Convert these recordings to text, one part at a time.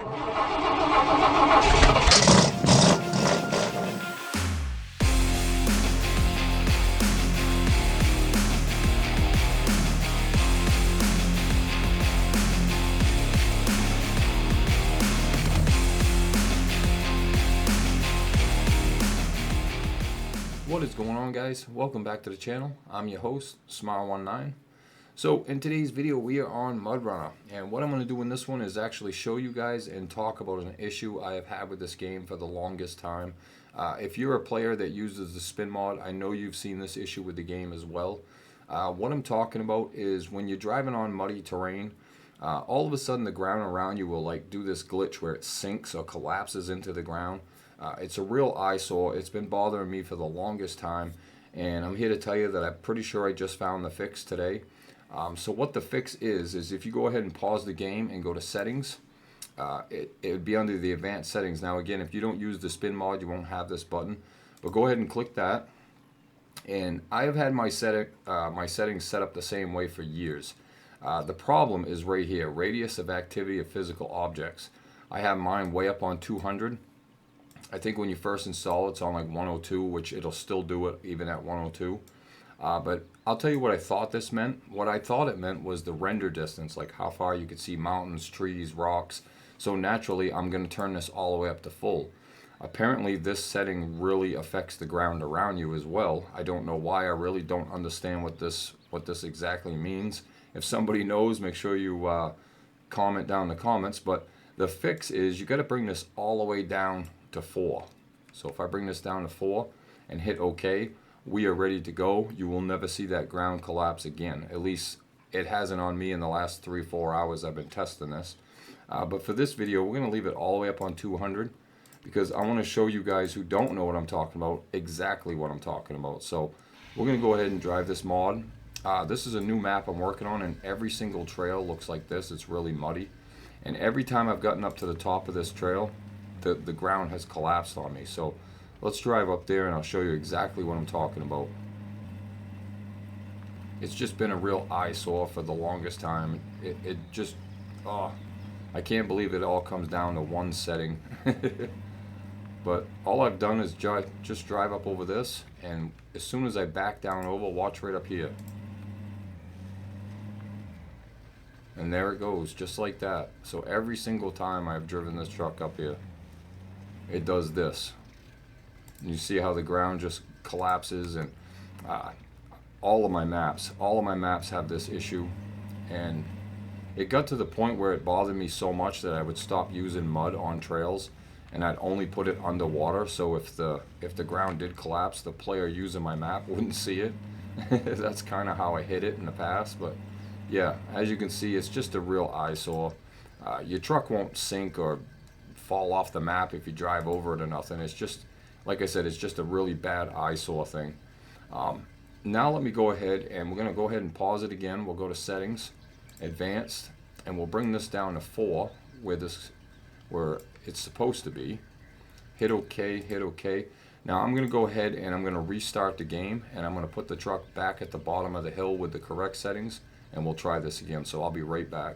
What is going on, guys? Welcome back to the channel. I'm your host, SMARONENINE. So in today's video we are on Mudrunner, and what I'm going to do in this one is actually show you guys and talk about an issue I have had with this game for the longest time. If you're a player that uses the spin mod, I know you've seen this issue with the game as well. What I'm talking about is when you're driving on muddy terrain, all of a sudden the ground around you will like do this glitch where it sinks or collapses into the ground. It's a real eyesore. It's been bothering me for the longest time, and I'm here to tell you that I'm pretty sure I just found the fix today. So what the fix is if you go ahead and pause the game and go to settings, it would be under the advanced settings. Now again, if you don't use the spin mod, you won't have this button, but go ahead and click that. And I have had my settings set up the same way for years. The problem is right here, radius of activity of physical objects. I have mine way up on 200. I think when you first install it, it's on like 102, which it'll still do it even at 102. But I'll tell you what I thought this meant. What I thought it meant was the render distance, like how far you could see mountains, trees, rocks. So naturally, I'm going to turn this all the way up to full. Apparently, this setting really affects the ground around you as well. I don't know why. I really don't understand what this exactly means. If somebody knows, make sure you comment down in the comments. But the fix is you got to bring this all the way down to 4. So if I bring this down to 4 and hit OK, we are ready to go. You will never see that ground collapse again. At least it hasn't on me in the last 3-4 hours I've been testing this. But for this video, we're going to leave it all the way up on 200 because I want to show you guys who don't know what I'm talking about exactly what I'm talking about. So we're going to go ahead and drive this mod. This is a new map I'm working on, and every single trail looks like this. It's really muddy. And every time I've gotten up to the top of this trail, the ground has collapsed on me. So let's drive up there and I'll show you exactly what I'm talking about. It's just been a real eyesore for the longest time. It just, I can't believe it all comes down to one setting. But all I've done is just drive up over this, and as soon as I back down over, watch right up here. And there it goes, just like that. So every single time I've driven this truck up here, it does this. And you see how the ground just collapses, and all of my maps have this issue. And it got to the point where it bothered me so much that I would stop using mud on trails, and I'd only put it underwater, so if the ground did collapse, the player using my map wouldn't see it. That's kind of how I hit it in the past. But yeah, as you can see, it's just a real eyesore. Your truck won't sink or fall off the map if you drive over it or nothing. It's just, like I said, it's just a really bad eyesore thing. Now let me go ahead, and we're going to go ahead and pause it again. We'll go to settings, advanced, and we'll bring this down to 4 where it's supposed to be. Hit OK, hit OK. Now I'm going to go ahead and I'm going to restart the game, and I'm going to put the truck back at the bottom of the hill with the correct settings, and we'll try this again. So I'll be right back.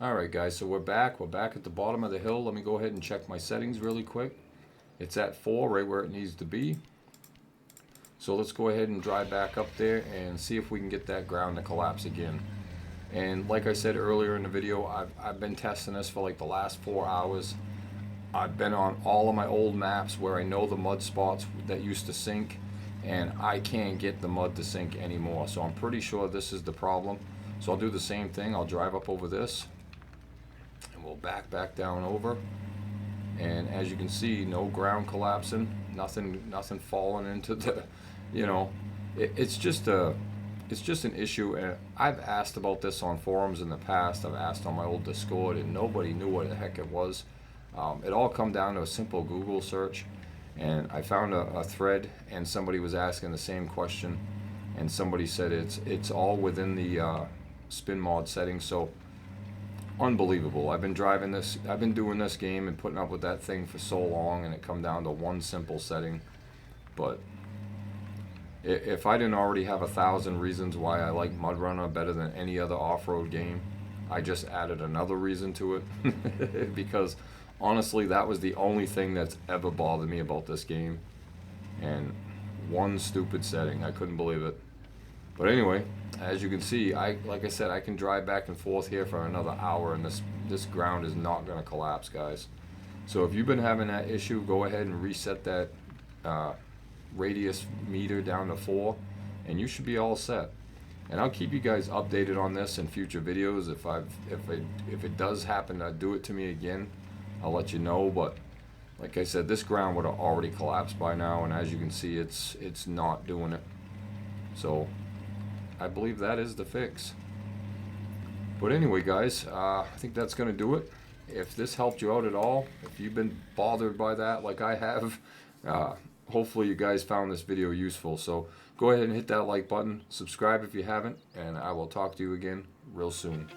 Alright guys, so we're back at the bottom of the hill. Let me go ahead and check my settings really quick. It's at 4, right where it needs to be. So let's go ahead and drive back up there and see if we can get that ground to collapse again. And like I said earlier in the video, I've been testing this for like the last 4 hours. I've been on all of my old maps where I know the mud spots that used to sink, and I can't get the mud to sink anymore. So I'm pretty sure this is the problem. So I'll do the same thing. I'll drive up over this, and we'll back down over, and as you can see, no ground collapsing, nothing falling into the, you know, it's just an issue. And I've asked about this on forums in the past. I've asked on my old Discord, and nobody knew what the heck it was. It all come down to a simple Google search, and I found a thread, and somebody was asking the same question, and somebody said it's all within the spin mod settings. So unbelievable. I've been doing this game and putting up with that thing for so long, and it come down to one simple setting. But if I didn't already have 1,000 reasons why I like Mudrunner better than any other off-road game, I just added another reason to it because honestly that was the only thing that's ever bothered me about this game, and one stupid setting, I couldn't believe it. But anyway, as you can see, like I said, I can drive back and forth here for another hour, and this ground is not going to collapse, guys. So if you've been having that issue, go ahead and reset that radius meter down to 4, and you should be all set. And I'll keep you guys updated on this in future videos. If it does happen to do it to me again, I'll let you know. But like I said, this ground would have already collapsed by now, and as you can see, it's not doing it. So I believe that is the fix. But anyway, guys, I think that's gonna do it. If this helped you out at all, if you've been bothered by that like I have, hopefully you guys found this video useful. So go ahead and hit that like button, subscribe if you haven't, and I will talk to you again real soon.